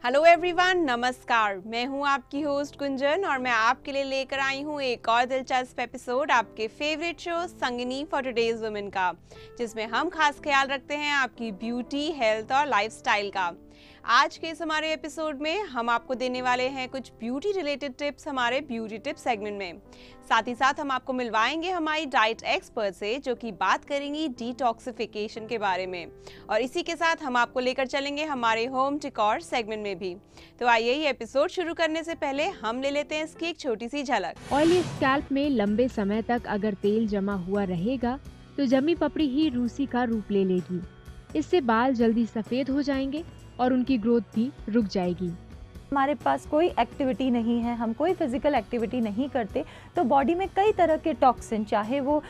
Hello everyone, नमस्कार। मैं हूं आपकी होस्ट गुंजन और मैं आपके लिए लेकर आई हूं एक और दिलचस्प एपिसोड आपके favourite show Sangini for today's women का, जिसमें हम खास ख्याल रखते हैं आपकी ब्यूटी, हेल्थ और लाइफस्टाइल का। आज के इस हमारे एपिसोड में हम आपको देने वाले हैं कुछ ब्यूटी रिलेटेड टिप्स हमारे ब्यूटी टिप सेगमेंट में। साथ ही साथ हम आपको मिलवाएंगे हमारी डाइट एक्सपर्ट से, जो कि बात करेंगी डिटॉक्सिफिकेशन के बारे में। और इसी के साथ हम आपको लेकर चलेंगे हमारे होम डेकोर सेगमेंट में भी। तो आइए ये एपिसोड शुरू करने से पहले हम ले लेते हैं इसकी एक छोटी सी झलक। ऑयली स्कैल्प में लंबे समय तक अगर तेल जमा हुआ रहेगा तो जमी पपड़ी ही रूसी का रूप ले लेगी। इससे बाल जल्दी सफेद हो जाएंगे और उनकी ग्रोथ भी रुक जाएगी। हमारे पास कोई एक्टिविटी नहीं है, हम कोई फिजिकल एक्टिविटी नहीं करते, तो बॉडी में कई तरह के टॉक्सिन, चाहे वो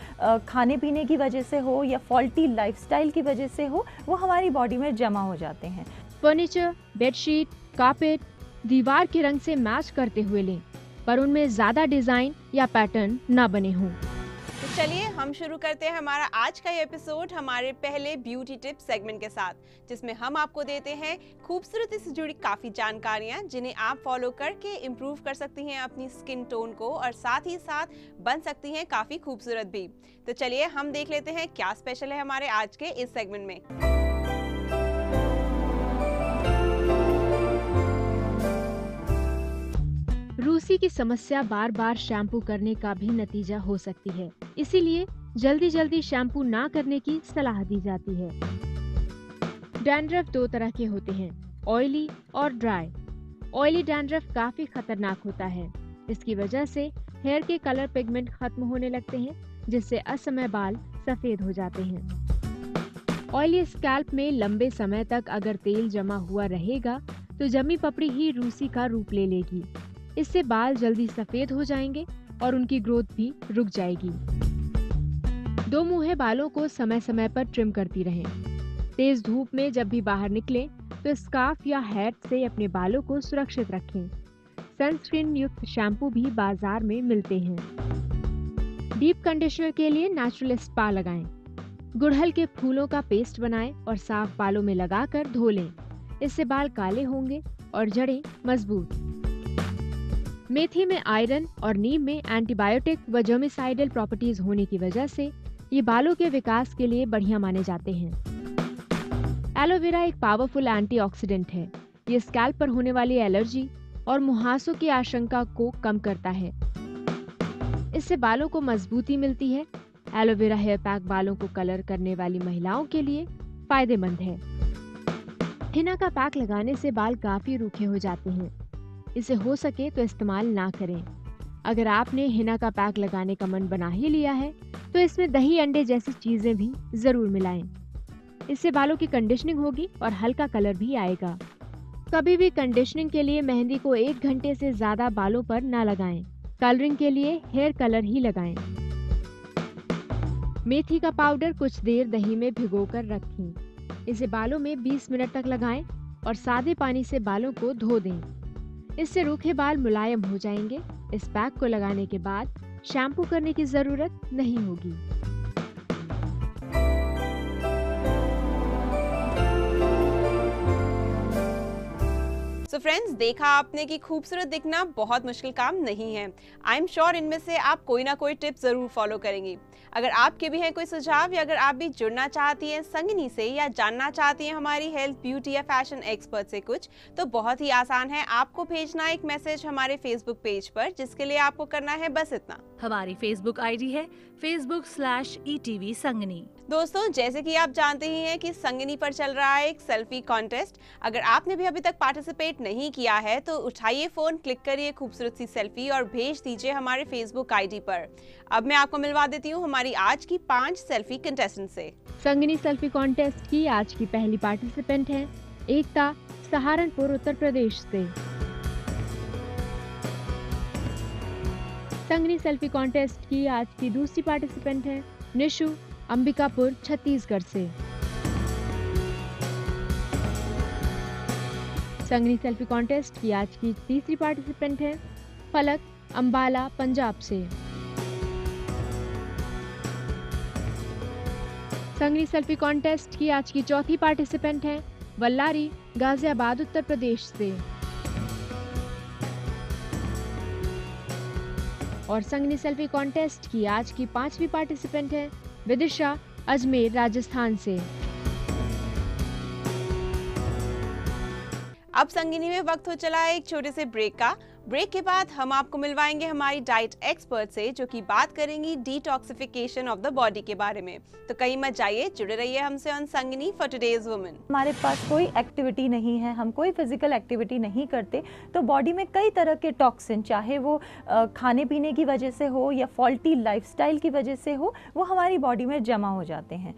खाने पीने की वजह से हो या फॉल्टी लाइफस्टाइल की वजह से हो, वो हमारी बॉडी में जमा हो जाते हैं। फर्नीचर, बेडशीट, कारपेट दीवार के रंग से मैच करते हुए लें, पर उनमें ज्यादा डिजाइन या पैटर्न ना बने हों। तो चलिए हम शुरू करते हैं हमारा आज का ये एपिसोड हमारे पहले ब्यूटी टिप सेगमेंट के साथ, जिसमें हम आपको देते हैं खूबसूरती से जुड़ी काफी जानकारियां, जिन्हें आप फॉलो करके इम्प्रूव कर सकती हैं अपनी स्किन टोन को और साथ ही साथ बन सकती हैं काफी खूबसूरत भी। तो चलिए हम देख लेते हैं क्या स्पेशल है हमारे आज के इस सेगमेंट में। रूसी की समस्या बार बार शैम्पू करने का भी नतीजा हो सकती है, इसीलिए जल्दी जल्दी शैम्पू ना करने की सलाह दी जाती है। डैंड्रफ दो तरह के होते हैं, ऑयली और ड्राई। ऑयली डैंड्रफ काफी खतरनाक होता है। इसकी वजह से हेयर के कलर पिगमेंट खत्म होने लगते हैं, जिससे असमय बाल सफेद हो जाते हैं। ऑयली स्कैल्प में लंबे समय तक अगर तेल जमा हुआ रहेगा तो जमी पपड़ी ही रूसी का रूप ले लेगी। इससे बाल जल्दी सफेद हो जाएंगे और उनकी ग्रोथ भी रुक जाएगी। दो मुँहे बालों को समय समय पर ट्रिम करती रहें। तेज धूप में जब भी बाहर निकलें तो स्कार्फ या हैट से अपने बालों को सुरक्षित रखें। सनस्क्रीन युक्त शैम्पू भी बाजार में मिलते हैं। डीप कंडीशनर के लिए नेचुरल स्पा लगाएं। गुड़हल के फूलों का पेस्ट बनाएं और साफ बालों में लगाकर धो लें। इससे बाल काले होंगे और जड़ें मजबूत। मेथी में आयरन और नीम में एंटीबायोटिक व जर्मिसाइडल प्रॉपर्टीज होने की वजह से ये बालों के विकास के लिए बढ़िया माने जाते हैं। एलोवेरा एक पावरफुल एंटीऑक्सीडेंट है। ये स्कैल्प पर होने वाली एलर्जी और मुहासों की आशंका को कम करता है। इससे बालों को मजबूती मिलती है। एलोवेरा हेयर पैक बालों को कलर करने वाली महिलाओं के लिए फायदेमंद है। हिना का पैक लगाने से बाल काफी रूखे हो जाते हैं। इसे हो सके तो इस्तेमाल ना करें। अगर आपने हिना का पैक लगाने का मन बना ही लिया है तो इसमें दही, अंडे जैसी चीजें भी जरूर मिलाएं। इससे बालों की कंडीशनिंग होगी और हल्का कलर भी आएगा। कभी भी कंडीशनिंग के लिए मेहंदी को 1 घंटे से ज्यादा बालों पर ना लगाएं। कलरिंग के लिए हेयर कलर ही लगाएं। मेथी का पाउडर कुछ देर दही में भिगोकर रखें। इसे बालों में 20 मिनट तक लगाएं और सादे पानी से बालों को धो दें। इससे रूखे बाल मुलायम हो जाएंगे। इस पैक को लगाने के बाद शैम्पू करने की जरूरत नहीं होगी। सो फ्रेंड्स, देखा आपने कि खूबसूरत दिखना बहुत मुश्किल काम नहीं है। आई एम श्योर इनमें से आप कोई ना कोई टिप जरूर फॉलो करेंगी। अगर आपके भी हैं कोई सुझाव या अगर आप भी जुड़ना चाहती हैं संगिनी से या जानना चाहती हैं हमारी हेल्थ, ब्यूटी या फैशन एक्सपर्ट से कुछ, तो बहुत ही आसान है आपको भेजना एक मैसेज हमारे फेसबुक पेज पर, जिसके लिए आपको करना है बस इतना। हमारी फेसबुक आईडी है facebook/ETV संगिनी। दोस्तों, जैसे कि आप जानते ही हैं कि संगिनी पर चल रहा है एक सेल्फी कॉन्टेस्ट। अगर आपने भी अभी तक पार्टिसिपेट नहीं किया है तो उठाइए फोन, क्लिक करिए खूबसूरत सी सेल्फी और भेज दीजिए हमारे फेसबुक आईडी पर। अब मैं आपको मिलवा देती हूँ हमारी आज की 5 सेल्फी कंटेस्टेंट से। संगिनी सेल्फी कॉन्टेस्ट की आज की पहली पार्टिसिपेंट है एकता, सहारनपुर, उत्तर प्रदेश से। संगिनी सेल्फी कॉन्टेस्ट की आज की दूसरी पार्टिसिपेंट है निशु, अंबिकापुर, छत्तीसगढ़ से। संगिनी सेल्फी कॉन्टेस्ट की आज की तीसरी पार्टिसिपेंट है फलक, अंबाला, पंजाब से। संगिनी सेल्फी कॉन्टेस्ट की आज की चौथी पार्टिसिपेंट है वल्लारी, गाजियाबाद उत्तर प्रदेश से। और संगनी सेल्फी कॉन्टेस्ट की आज की 5वीं पार्टिसिपेंट है विदिशा, अजमेर, राजस्थान से। अब संगिनी में वक्त हो चला है एक छोटे से ब्रेक का। ब्रेक के बाद हम आपको मिलवाएंगे हमारी डाइट एक्सपर्ट से, जो कि बात करेंगी डिटॉक्सिफिकेशन ऑफ द बॉडी के बारे में। तो कहीं मत जाइए, जुड़े रहिए हमसे on Sangini for today's women. हमारे पास कोई एक्टिविटी नहीं है, हम कोई फिजिकल एक्टिविटी नहीं करते, तो बॉडी में कई तरह के टॉक्सिन, चाहे वो खाने पीने की वजह से हो या फॉल्टी लाइफस्टाइल की वजह से हो, वो हमारी बॉडी में जमा हो जाते हैं।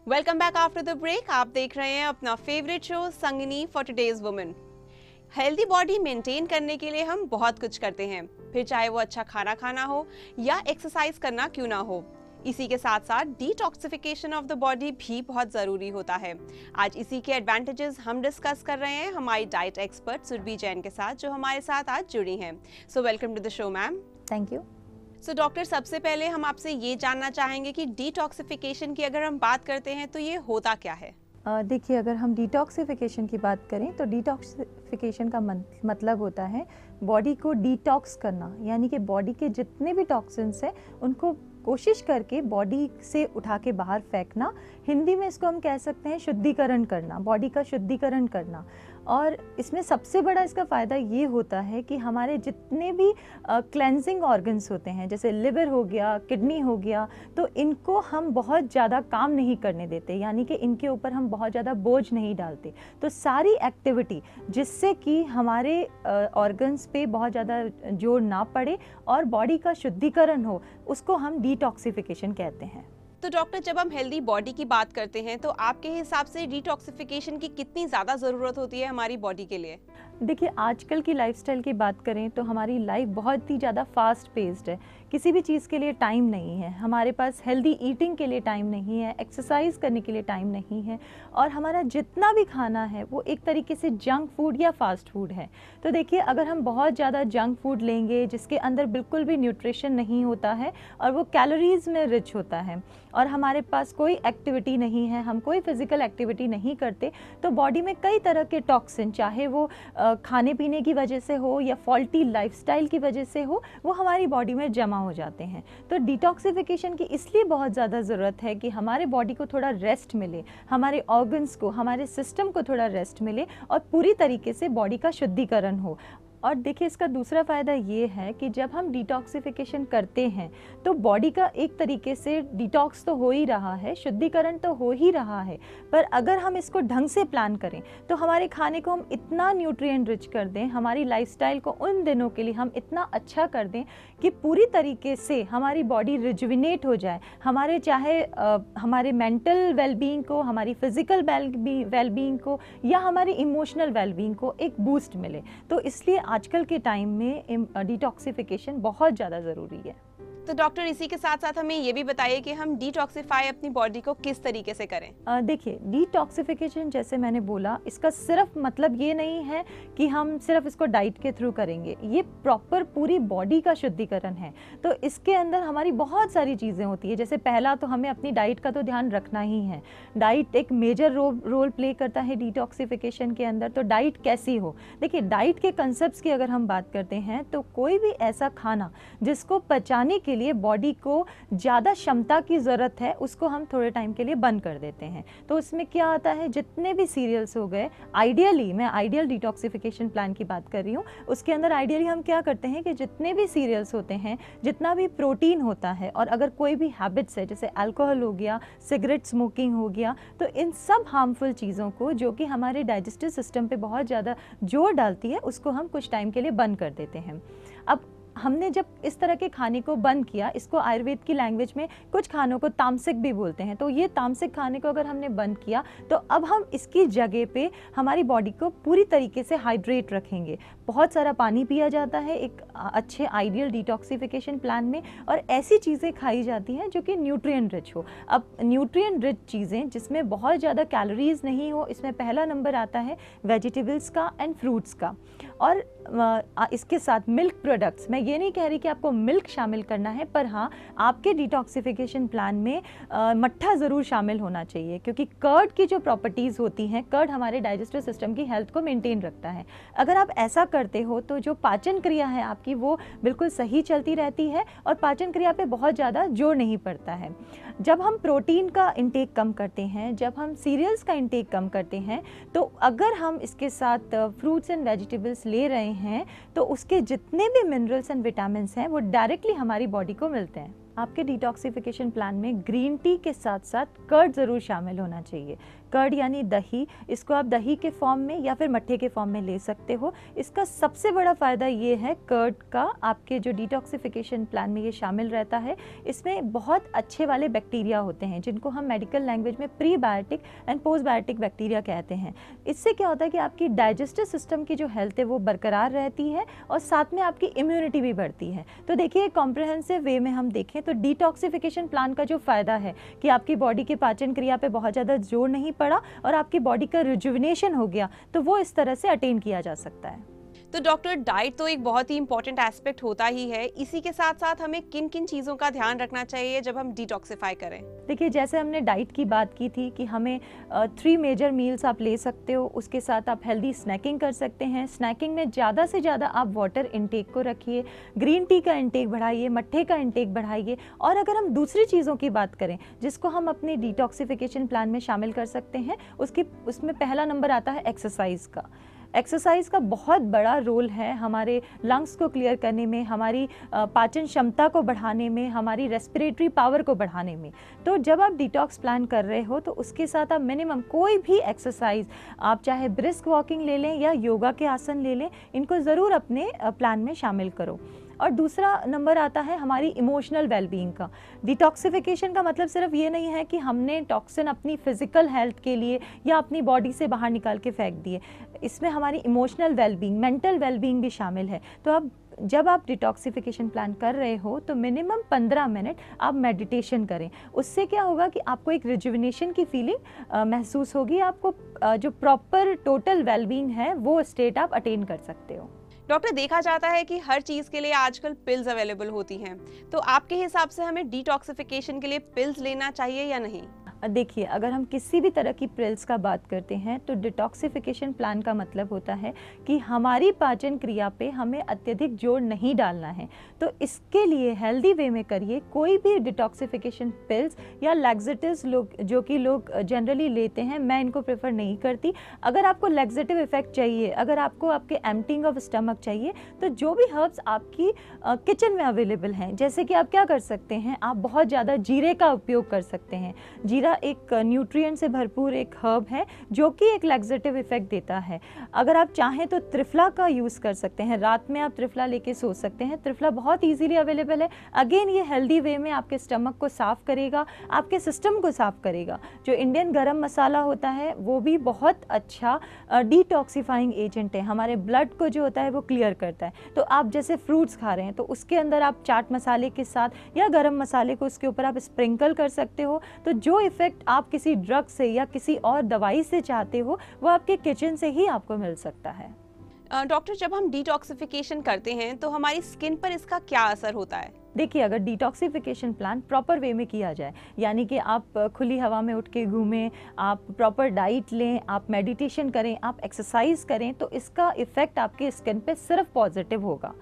Welcome back after the break. आप देख रहे हैं अपना favourite show Sangini for today's women. Healthy body maintain करने के लिए हम बहुत कुछ करते हैं, फिर चाहे वो अच्छा खाना खाना हो या एक्सरसाइज करना क्यों ना हो। इसी के साथ साथ डिटॉक्सिफिकेशन ऑफ द बॉडी भी बहुत ज़रूरी होता है। आज इसी के एडवांटेजेस हम डिस्कस कर रहे हैं हमारी डाइट एक्सपर्ट सुरभि जैन के साथ, जो हमारे साथ आज जुड़ी हैं। So welcome to the show ma'am. Thank you. So doctor, सबसे पहले हम आपसे ये जानना चाहेंगे कि डिटॉक्सिफिकेशन की अगर हम बात करते हैं तो ये होता क्या है? देखिए, अगर हम डिटॉक्सिफिकेशन की बात करें तो डिटॉक्सिफिकेशन का मतलब होता है बॉडी को डिटॉक्स करना, यानी कि बॉडी के जितने भी टॉक्सिन्स हैं उनको कोशिश करके बॉडी से उठा के बाहर फेंकना। हिंदी में इसको हम कह सकते हैं शुद्धिकरण करना, बॉडी का शुद्धिकरण करना। और इसमें सबसे बड़ा इसका फ़ायदा ये होता है कि हमारे जितने भी क्लेंजिंग ऑर्गन्स होते हैं, जैसे लिवर हो गया, किडनी हो गया, तो इनको हम बहुत ज़्यादा काम नहीं करने देते, यानी कि इनके ऊपर हम बहुत ज़्यादा बोझ नहीं डालते। तो सारी एक्टिविटी जिससे कि हमारे ऑर्गन्स पे बहुत ज़्यादा जोर ना पड़े और बॉडी का शुद्धिकरण हो, उसको हम डिटॉक्सिफिकेशन कहते हैं। तो डॉक्टर, जब हम हेल्दी बॉडी की बात करते हैं तो आपके हिसाब से डिटॉक्सिफिकेशन की कितनी ज़्यादा ज़रूरत होती है हमारी बॉडी के लिए? देखिए, आजकल की लाइफस्टाइल की बात करें तो हमारी लाइफ बहुत ही ज़्यादा फास्ट पेस्ड है। किसी भी चीज़ के लिए टाइम नहीं है, हमारे पास हेल्दी ईटिंग के लिए टाइम नहीं है, एक्सरसाइज करने के लिए टाइम नहीं है, और हमारा जितना भी खाना है वो एक तरीके से जंक फूड या फास्ट फूड है। तो देखिए, अगर हम बहुत ज़्यादा जंक फूड लेंगे जिसके अंदर बिल्कुल भी न्यूट्रिशन नहीं होता है और वो कैलोरीज़ में रिच होता है, और हमारे पास कोई एक्टिविटी नहीं है, हम कोई फिजिकल एक्टिविटी नहीं करते, तो बॉडी में कई तरह के टॉक्सिन, चाहे वो खाने पीने की वजह से हो या फॉल्टी लाइफस्टाइल की वजह से हो, वो हमारी बॉडी में जमा हो जाते हैं। तो डिटॉक्सिफिकेशन की इसलिए बहुत ज़्यादा ज़रूरत है कि हमारे बॉडी को थोड़ा रेस्ट मिले, हमारे ऑर्गन्स को, हमारे सिस्टम को थोड़ा रेस्ट मिले और पूरी तरीके से बॉडी का शुद्धिकरण हो। और देखिए, इसका दूसरा फ़ायदा ये है कि जब हम डिटॉक्सिफिकेशन करते हैं तो बॉडी का एक तरीके से डिटॉक्स तो हो ही रहा है, शुद्धिकरण तो हो ही रहा है, पर अगर हम इसको ढंग से प्लान करें तो हमारे खाने को हम इतना न्यूट्रिएंट रिच कर दें, हमारी लाइफस्टाइल को उन दिनों के लिए हम इतना अच्छा कर दें कि पूरी तरीके से हमारी बॉडी रिजुविनेट हो जाए, हमारे चाहे हमारे मेंटल वेलबींग को, हमारी फिज़िकल वेलबींग को या हमारी इमोशनल वेलबींग को एक बूस्ट मिले। तो इसलिए आजकल के टाइम में डिटॉक्सिफिकेशन बहुत ज़्यादा ज़रूरी है। तो डॉक्टर, इसी के साथ साथ हमें ये भी बताइए कि हम डिटॉक्सिफाई अपनी बॉडी को किस तरीके से करें? देखिए, डिटॉक्सिफिकेशन जैसे मैंने बोला, इसका सिर्फ मतलब ये नहीं है कि हम सिर्फ इसको डाइट के थ्रू करेंगे, ये प्रॉपर पूरी बॉडी का शुद्धिकरण है। तो इसके अंदर हमारी बहुत सारी चीज़ें होती है। जैसे पहला तो हमें अपनी डाइट का तो ध्यान रखना ही है। डाइट एक मेजर रोल प्ले करता है डिटॉक्सिफिकेशन के अंदर। तो डाइट कैसी हो? देखिए, डाइट के कंसेप्ट की अगर हम बात करते हैं तो कोई भी ऐसा खाना जिसको पचाने के लिए बॉडी को ज़्यादा क्षमता की ज़रूरत है, उसको हम थोड़े टाइम के लिए बंद कर देते हैं। तो उसमें क्या आता है, जितने भी सीरियल्स हो गए, आइडियली मैं आइडियल डिटॉक्सिफिकेशन प्लान की बात कर रही हूँ, उसके अंदर आइडियली हम क्या करते हैं कि जितने भी सीरियल्स होते हैं, जितना भी प्रोटीन होता है, और अगर कोई भी हैबिट्स है जैसे अल्कोहल हो गया, सिगरेट स्मोकिंग हो गया, तो इन सब हार्मफुल चीज़ों को जो कि हमारे डाइजेस्टिव सिस्टम पे बहुत ज़्यादा जोर डालती है, उसको हम कुछ टाइम के लिए बंद कर देते हैं। अब हमने जब इस तरह के खाने को बंद किया, इसको आयुर्वेद की लैंग्वेज में कुछ खानों को तामसिक भी बोलते हैं, तो ये तामसिक खाने को अगर हमने बंद किया तो अब हम इसकी जगह पे हमारी बॉडी को पूरी तरीके से हाइड्रेट रखेंगे। बहुत सारा पानी पिया जाता है एक अच्छे आइडियल डिटॉक्सिफिकेशन प्लान में, और ऐसी चीज़ें खाई जाती हैं जो कि न्यूट्रिएंट रिच हो। अब न्यूट्रिएंट रिच चीज़ें जिसमें बहुत ज़्यादा कैलोरीज नहीं हो, इसमें पहला नंबर आता है वेजिटेबल्स का एंड फ्रूट्स का, और इसके साथ मिल्क प्रोडक्ट्स। मैं ये नहीं कह रही कि आपको मिल्क शामिल करना है, पर हाँ आपके डिटॉक्सिफिकेशन प्लान में मट्ठा ज़रूर शामिल होना चाहिए, क्योंकि कर्ड की जो प्रॉपर्टीज़ होती हैं, कर्ड हमारे डाइजेस्टिव सिस्टम की हेल्थ को मेंटेन रखता है। अगर आप ऐसा करते हो तो जो पाचन क्रिया है आपकी वो बिल्कुल सही चलती रहती है और पाचन क्रिया पे बहुत ज़्यादा जोर नहीं पड़ता है। जब हम प्रोटीन का इंटेक कम करते हैं, जब हम सीरियल्स का इंटेक कम करते हैं, तो अगर हम इसके साथ फ्रूट्स एंड वेजिटेबल्स ले रहे हैं तो उसके जितने भी मिनरल्स एंड विटामिन्स हैं वो डायरेक्टली हमारी बॉडी को मिलते हैं। आपके डिटॉक्सिफिकेशन प्लान में ग्रीन टी के साथ साथ कर्ड ज़रूर शामिल होना चाहिए। कर्ड यानी दही, इसको आप दही के फॉर्म में या फिर मट्ठे के फॉर्म में ले सकते हो। इसका सबसे बड़ा फ़ायदा ये है कर्ड का, आपके जो डिटॉक्सिफिकेशन प्लान में ये शामिल रहता है, इसमें बहुत अच्छे वाले बैक्टीरिया होते हैं जिनको हम मेडिकल लैंग्वेज में प्रीबायोटिक एंड पोस्टबायोटिक बैक्टीरिया कहते हैं। इससे क्या होता है कि आपकी डाइजेस्टिव सिस्टम की जो हेल्थ है वो बरकरार रहती है और साथ में आपकी इम्यूनिटी भी बढ़ती है। तो देखिए, कॉम्प्रिहेंसिव वे में हम देखें तो डिटॉक्सिफिकेशन प्लान का जो फ़ायदा है कि आपकी बॉडी के पाचन क्रिया पे बहुत ज़्यादा जोर नहीं पड़ा और आपकी बॉडी का रिजुविनेशन हो गया, तो वो इस तरह से अटेन किया जा सकता है। तो डॉक्टर, डाइट तो एक बहुत ही इंपॉर्टेंट एस्पेक्ट होता ही है, इसी के साथ साथ हमें किन किन चीज़ों का ध्यान रखना चाहिए जब हम डिटॉक्सिफाई करें? देखिए, जैसे हमने डाइट की बात की थी कि हमें 3 मेजर मील्स आप ले सकते हो, उसके साथ आप हेल्दी स्नैकिंग कर सकते हैं। स्नैकिंग में ज़्यादा से ज़्यादा आप वाटर इंटेक को रखिए, ग्रीन टी का इंटेक बढ़ाइए, मट्ठे का इंटेक बढ़ाइए। और अगर हम दूसरी चीज़ों की बात करें जिसको हम अपने डिटॉक्सिफिकेशन प्लान में शामिल कर सकते हैं, उसमें पहला नंबर आता है एक्सरसाइज का। एक्सरसाइज का बहुत बड़ा रोल है हमारे लंग्स को क्लियर करने में, हमारी पाचन क्षमता को बढ़ाने में, हमारी रेस्पिरेटरी पावर को बढ़ाने में। तो जब आप डिटॉक्स प्लान कर रहे हो तो उसके साथ आप मिनिमम कोई भी एक्सरसाइज, आप चाहे ब्रिस्क वॉकिंग ले लें या योगा के आसन ले लें, इनको ज़रूर अपने प्लान में शामिल करो। और दूसरा नंबर आता है हमारी इमोशनल वेलबींग का। डिटॉक्सिफिकेशन का मतलब सिर्फ ये नहीं है कि हमने टॉक्सिन अपनी फिजिकल हेल्थ के लिए या अपनी बॉडी से बाहर निकाल के फेंक दिए, इसमें हमारी इमोशनल वेलबींग, मेंटल वेलबींग भी शामिल है। तो अब जब आप डिटॉक्सिफिकेशन प्लान कर रहे हो तो मिनिमम 15 मिनट आप मेडिटेशन करें। उससे क्या होगा कि आपको एक रिजुविनेशन की फीलिंग महसूस होगी, आपको जो प्रॉपर टोटल वेलबींग है वो स्टेट आप अटेन कर सकते हो। डॉक्टर, देखा जाता है कि हर चीज़ के लिए आजकल पिल्स अवेलेबल होती हैं, तो आपके हिसाब से हमें डिटॉक्सिफिकेशन के लिए पिल्स लेना चाहिए या नहीं? देखिए, अगर हम किसी भी तरह की पिल्स का बात करते हैं तो डिटॉक्सिफिकेशन प्लान का मतलब होता है कि हमारी पाचन क्रिया पे हमें अत्यधिक जोर नहीं डालना है। तो इसके लिए हेल्दी वे में करिए। कोई भी डिटॉक्सिफिकेशन पिल्स या लैक्सेटिव्स जो कि लोग जनरली लेते हैं, मैं इनको प्रेफर नहीं करती। अगर आपको लैक्सेटिव इफेक्ट चाहिए, अगर आपको आपके एम्प्टिंग ऑफ स्टमक चाहिए, तो जो भी हर्ब्स आपकी किचन में अवेलेबल हैं, जैसे कि आप क्या कर सकते हैं, आप बहुत ज़्यादा जीरे का उपयोग कर सकते हैं। जीरा एक न्यूट्रिएंट से भरपूर एक हर्ब है जो कि एक लैक्सेटिव इफेक्ट देता है। अगर आप चाहें तो त्रिफला का यूज़ कर सकते हैं, रात में आप त्रिफला लेके सो सकते हैं। त्रिफला बहुत इजीली अवेलेबल है। अगेन ये हेल्दी वे में आपके स्टमक को साफ़ करेगा, आपके सिस्टम को साफ़ करेगा। जो इंडियन गरम मसाला होता है वो भी बहुत अच्छा डिटॉक्सिफाइंग एजेंट है, हमारे ब्लड को जो होता है वो क्लियर करता है। तो आप जैसे फ्रूट्स खा रहे हैं तो उसके अंदर आप चाट मसाले के साथ या गरम मसाले को उसके ऊपर आप स्प्रिंकल कर सकते हो। तो जो इफेक्ट आप किसी ड्रग से या किसी और दवाई से चाहते हो वो आपके किचन से ही आपको मिल सकता है। डॉक्टर, जब हम डिटॉक्सिफिकेशन करते हैं तो हमारी स्किन पर इसका क्या असर होता है? देखिए, अगर डिटॉक्सिफिकेशन प्लान प्रॉपर वे में किया जाए, यानी कि आप खुली हवा में उठ के घूमें, आप प्रॉपर डाइट लें, आप मेडिटेशन करें, आप एक्सरसाइज करें, तो इसका इफ़ेक्ट आपके स्किन पे सिर्फ पॉजिटिव होगा।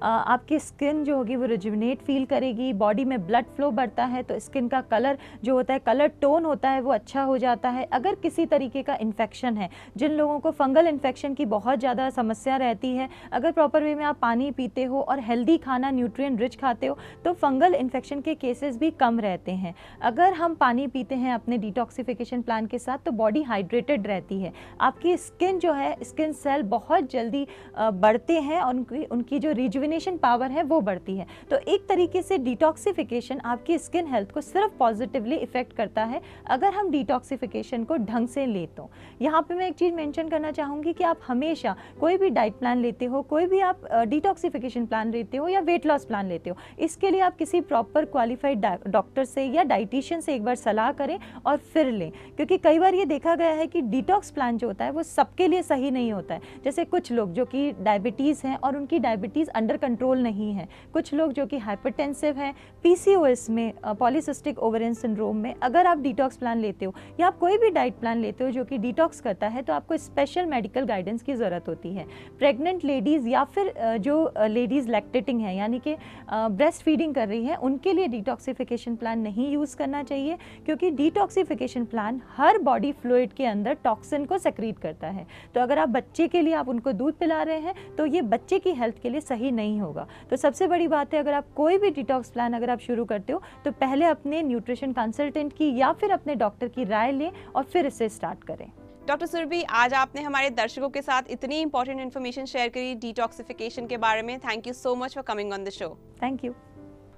आपकी स्किन जो होगी वो रिजुविनेट फील करेगी, बॉडी में ब्लड फ्लो बढ़ता है तो स्किन का कलर जो होता है, कलर टोन होता है, वो अच्छा हो जाता है। अगर किसी तरीके का इन्फेक्शन है, जिन लोगों को फंगल इन्फेक्शन की बहुत ज़्यादा समस्या रहती है, अगर प्रॉपर वे में आप पानी पीते हो और हेल्दी खाना न्यूट्रिएंट रिच खाते हो तो फंगल इन्फेक्शन के केसेस भी कम रहते हैं। अगर हम पानी पीते हैं अपने डिटॉक्सिफिकेशन प्लान के साथ तो बॉडी हाइड्रेटेड रहती है, आपकी स्किन जो है, स्किन सेल बहुत जल्दी बढ़ते हैं और उनकी जो रिजुविनेशन पावर है वो बढ़ती है। तो एक तरीके से डिटॉक्सिफिकेशन आपकी स्किन हेल्थ को सिर्फ पॉजिटिवली इफेक्ट करता है अगर हम डिटॉक्सिफिकेशन को ढंग से ले तो। यहाँ पे मैं एक चीज़ मेंशन करना चाहूँगी कि आप हमेशा कोई भी डाइट प्लान लेते हो, कोई भी आप डिटॉक्सिफिकेशन प्लान लेते हो या वेट लॉस प्लान लेते हो, इसके लिए आप किसी प्रॉपर क्वालिफाइड डॉक्टर से या डाइटिशियन से एक बार सलाह करें और फिर लें। क्योंकि कई बार ये देखा गया है कि डिटॉक्स प्लान जो होता है वो सबके लिए सही नहीं होता है। जैसे कुछ लोग जो कि डायबिटीज़ हैं और उनकी डायबिटीज़ अंडर कंट्रोल नहीं है। कुछ लोग जो कि हाइपरटेंसिव हैं, PCOS में, पॉलीसिस्टिक ओवेरियन सिंड्रोम में, अगर आप डिटॉक्स प्लान लेते हो या आप कोई भी डाइट प्लान लेते हो जो कि डिटॉक्स करता है, तो आपको स्पेशल मेडिकल गाइडेंस की ज़रूरत होती है। प्रेग्नेंट लेडीज़ या फिर जो लेडीज़ लैक्टेटिंग है यानी कि ब्रेस्ट फीडिंग कर रही है, उनके लिए डिटॉक्सिफिकेशन प्लान नहीं यूज़ करना चाहिए, क्योंकि डिटॉक्सिफिकेशन प्लान हर बॉडी फ्लूइड के अंदर टॉक्सिन को सेक्रीट करता है। तो अगर आप बच्चे के लिए आप उनको दूध पिला रहे हैं तो ये बच्चे की हेल्थ के लिए सही नहीं होगा। तो सबसे बड़ी बात है, अगर आप कोई भी डिटॉक्स प्लान अगर आप शुरू करते हो तो पहले अपने न्यूट्रिशन कंसल्टेंट की या फिर अपने डॉक्टर की राय लें और फिर इसे स्टार्ट करें। डॉक्टर सुरभि, आज आपने हमारे दर्शकों के साथ इतनी इंपॉर्टेंट इन्फॉर्मेशन शेयर करी डिटॉक्सिफिकेशन के बारे में। Thank you so much for coming on the show. Thank you.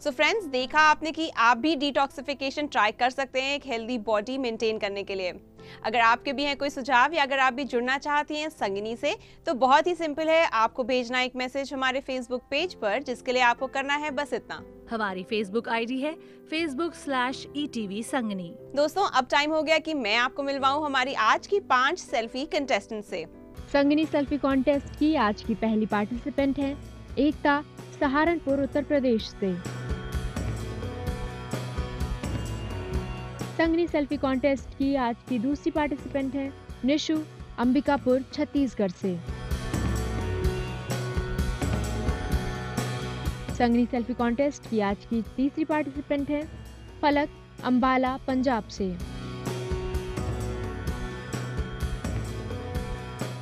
So friends, देखा आपने कि आप भी डिटॉक्सिफिकेशन ट्राई कर सकते हैं एक हेल्दी बॉडी मेंटेन करने के लिए। अगर आपके भी हैं कोई सुझाव या अगर आप भी जुड़ना चाहती हैं संगिनी से, तो बहुत ही सिंपल है, आपको भेजना एक मैसेज हमारे फेसबुक पेज पर, जिसके लिए आपको करना है बस इतना। हमारी फेसबुक आईडी है facebook/ETV संगनी। दोस्तों, अब टाइम हो गया कि मैं आपको मिलवाऊं हमारी आज की 5 सेल्फी कंटेस्टेंट से। संगिनी सेल्फी कॉन्टेस्ट की आज की पहली पार्टिसिपेंट है एकता, सहारनपुर, उत्तर प्रदेश से। संगिनी सेल्फी कॉन्टेस्ट की आज की दूसरी पार्टिसिपेंट है निशु, अंबिकापुर, छत्तीसगढ़ से। संगिनी सेल्फी कॉन्टेस्ट की आज की तीसरी पार्टिसिपेंट है फलक, अंबाला, पंजाब से।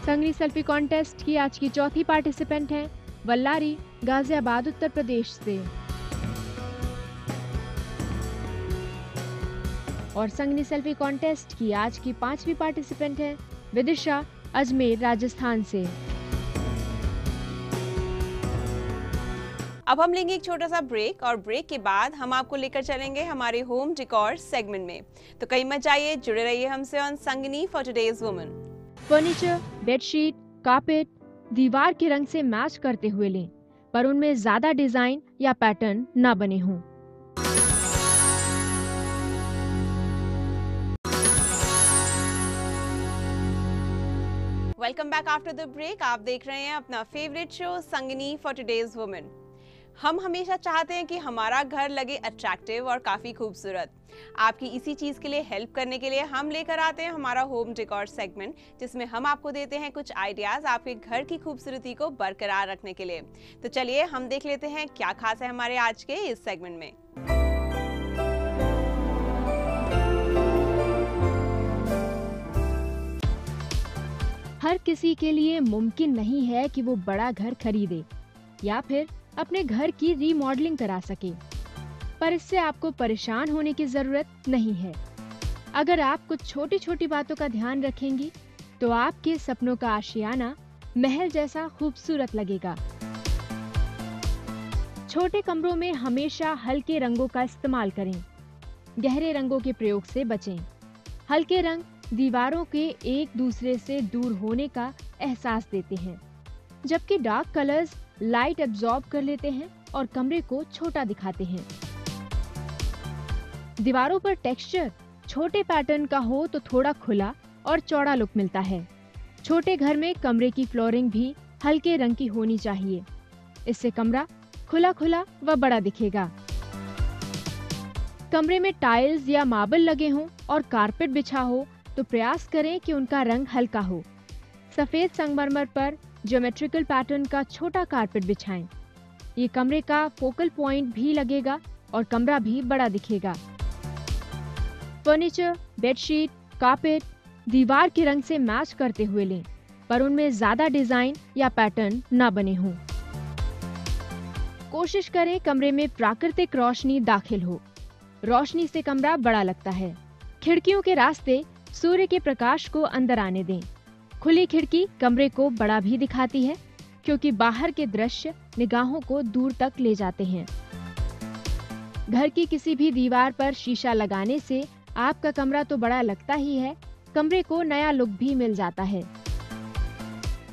संगिनी सेल्फी कॉन्टेस्ट की आज की चौथी पार्टिसिपेंट है वल्लारी, गाजियाबाद, उत्तर प्रदेश से। और संगिनी सेल्फी कॉन्टेस्ट की आज की 5वीं पार्टिसिपेंट है विदिशा, अजमेर, राजस्थान से। अब हम लेंगे एक छोटा सा ब्रेक और ब्रेक के बाद हम आपको लेकर चलेंगे हमारे होम डेकोर सेगमेंट में। तो कहीं मत जाइए, जुड़े रहिए हमसे on Sangini for today's woman. Furniture, bedsheet, carpet दीवार के रंग से मैच करते हुए लें, पर उनमें ज्यादा डिजाइन या पैटर्न ना बने हों। Welcome back after the break. आप देख रहे हैं अपना favourite show Sangini for today's woman. हम हमेशा चाहते हैं कि हमारा घर लगे अट्रैक्टिव और काफ़ी खूबसूरत। आपकी इसी चीज़ के लिए हेल्प करने के लिए हम लेकर आते हैं हमारा होम डेकोर सेगमेंट, जिसमें हम आपको देते हैं कुछ आइडियाज़ आपके घर की खूबसूरती को बरकरार रखने के लिए। तो चलिए हम देख लेते हैं क्या खास है हमारे आज के इस सेगमेंट में। हर किसी के लिए मुमकिन नहीं है कि वो बड़ा घर खरीदे या फिर अपने घर की रीमॉडलिंग करा सके, पर इससे आपको परेशान होने की जरूरत नहीं है। अगर आप कुछ छोटी छोटी बातों का ध्यान रखेंगी तो आपके सपनों का आशियाना महल जैसा खूबसूरत लगेगा। छोटे कमरों में हमेशा हल्के रंगों का इस्तेमाल करें। गहरे रंगों के प्रयोग से बचें। हल्के रंग दीवारों के एक दूसरे से दूर होने का एहसास देते हैं, जबकि डार्क कलर्स लाइट एब्जॉर्ब कर लेते हैं और कमरे को छोटा दिखाते हैं। दीवारों पर टेक्सचर छोटे पैटर्न का हो तो थोड़ा खुला और चौड़ा लुक मिलता है। छोटे घर में कमरे की फ्लोरिंग भी हल्के रंग की होनी चाहिए। इससे कमरा खुला खुला व बड़ा दिखेगा। कमरे में टाइल्स या मार्बल लगे हों और कारपेट बिछा हो तो प्रयास करें कि उनका रंग हल्का हो। सफेद संगमरमर पर ज्योमेट्रिकल पैटर्न का छोटा कारपेट बिछाएं। ये कमरे का फोकल पॉइंट भी लगेगा और कमरा भी बड़ा दिखेगा। फर्नीचर, बेडशीट, कारपेट दीवार के रंग से मैच करते हुए लें, पर उनमें ज्यादा डिजाइन या पैटर्न ना बने हों। कोशिश करें कमरे में प्राकृतिक रोशनी दाखिल हो। रोशनी से कमरा बड़ा लगता है। खिड़कियों के रास्ते सूर्य के प्रकाश को अंदर आने दें। खुली खिड़की कमरे को बड़ा भी दिखाती है, क्योंकि बाहर के दृश्य निगाहों को दूर तक ले जाते हैं। घर की किसी भी दीवार पर शीशा लगाने से आपका कमरा तो बड़ा लगता ही है, कमरे को नया लुक भी मिल जाता है।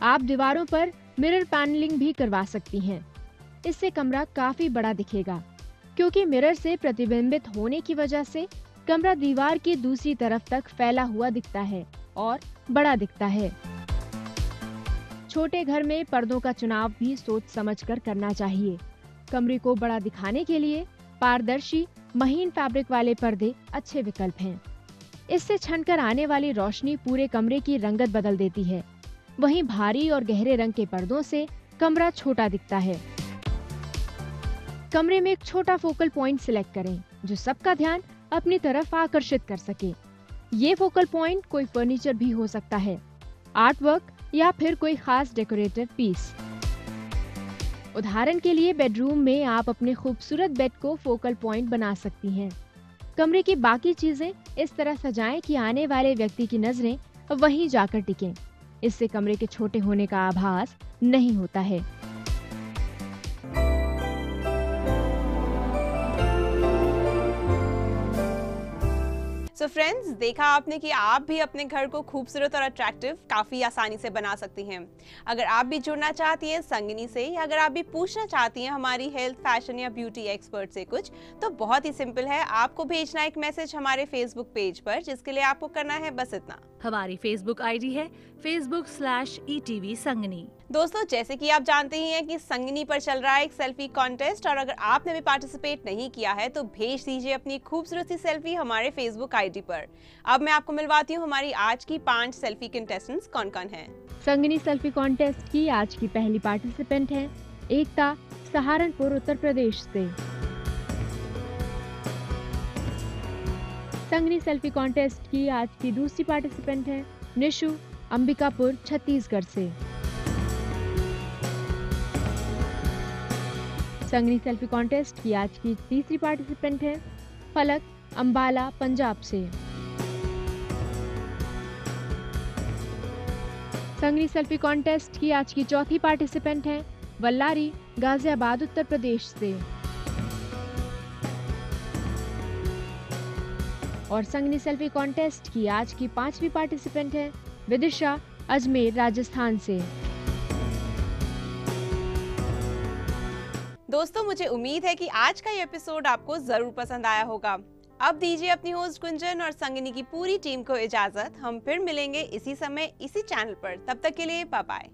आप दीवारों पर मिरर पैनलिंग भी करवा सकती हैं। इससे कमरा काफी बड़ा दिखेगा, क्योंकि मिरर से प्रतिबिंबित होने की वजह से कमरा दीवार की दूसरी तरफ तक फैला हुआ दिखता है और बड़ा दिखता है। छोटे घर में पर्दों का चुनाव भी सोच समझकर करना चाहिए। कमरे को बड़ा दिखाने के लिए पारदर्शी महीन फैब्रिक वाले पर्दे अच्छे विकल्प हैं। इससे छनकर आने वाली रोशनी पूरे कमरे की रंगत बदल देती है। वहीं भारी और गहरे रंग के पर्दों से कमरा छोटा दिखता है। कमरे में एक छोटा फोकल पॉइंट सिलेक्ट करें जो सबका ध्यान अपनी तरफ आकर्षित कर सके। ये फोकल पॉइंट कोई फर्नीचर भी हो सकता है, आर्ट वर्क या फिर कोई खास डेकोरेटिव पीस। उदाहरण के लिए बेडरूम में आप अपने खूबसूरत बेड को फोकल पॉइंट बना सकती हैं। कमरे की बाकी चीजें इस तरह सजाएं कि आने वाले व्यक्ति की नजरें वहीं जाकर टिकें। इससे कमरे के छोटे होने का आभास नहीं होता है। सो फ्रेंड्स, देखा आपने कि आप भी अपने घर को खूबसूरत और अट्रैक्टिव काफी आसानी से बना सकती हैं। अगर आप भी जुड़ना चाहती हैं संगिनी से, या अगर आप भी पूछना चाहती हैं हमारी हेल्थ, फैशन या ब्यूटी एक्सपर्ट से कुछ, तो बहुत ही सिंपल है। आपको भेजना एक मैसेज हमारे फेसबुक पेज पर, जिसके लिए आपको करना है बस इतना। हमारी फेसबुक आईडी है facebook/ETV संगनी। दोस्तों, जैसे कि आप जानते ही हैं कि संगिनी पर चल रहा है एक सेल्फी कॉन्टेस्ट, और अगर आपने भी पार्टिसिपेट नहीं किया है तो भेज दीजिए अपनी खूबसूरत सी सेल्फी हमारे फेसबुक आईडी पर। अब मैं आपको मिलवाती हूँ हमारी आज की 5 सेल्फी कंटेस्टेंट्स कौन कौन हैं। संगिनी सेल्फी कॉन्टेस्ट की आज की पहली पार्टिसिपेंट है एकता, सहारनपुर, उत्तर प्रदेश से। संगिनी सेल्फी कॉन्टेस्ट की आज की दूसरी पार्टिसिपेंट है निशु, अंबिकापुर, छत्तीसगढ़ से। संगिनी सेल्फी कॉन्टेस्ट की आज की तीसरी पार्टिसिपेंट है फलक, अंबाला, पंजाब से। संगिनी सेल्फी कॉन्टेस्ट की आज की चौथी पार्टिसिपेंट है वल्लारी, गाजियाबाद, उत्तर प्रदेश से। और संगिनी सेल्फी कॉन्टेस्ट की आज की 5वीं पार्टिसिपेंट है विदिशा, अजमेर, राजस्थान से। दोस्तों, मुझे उम्मीद है कि आज का ये एपिसोड आपको जरूर पसंद आया होगा। अब दीजिए अपनी होस्ट गुंजन और संगिनी की पूरी टीम को इजाजत। हम फिर मिलेंगे इसी समय इसी चैनल पर। तब तक के लिए बाय बाय।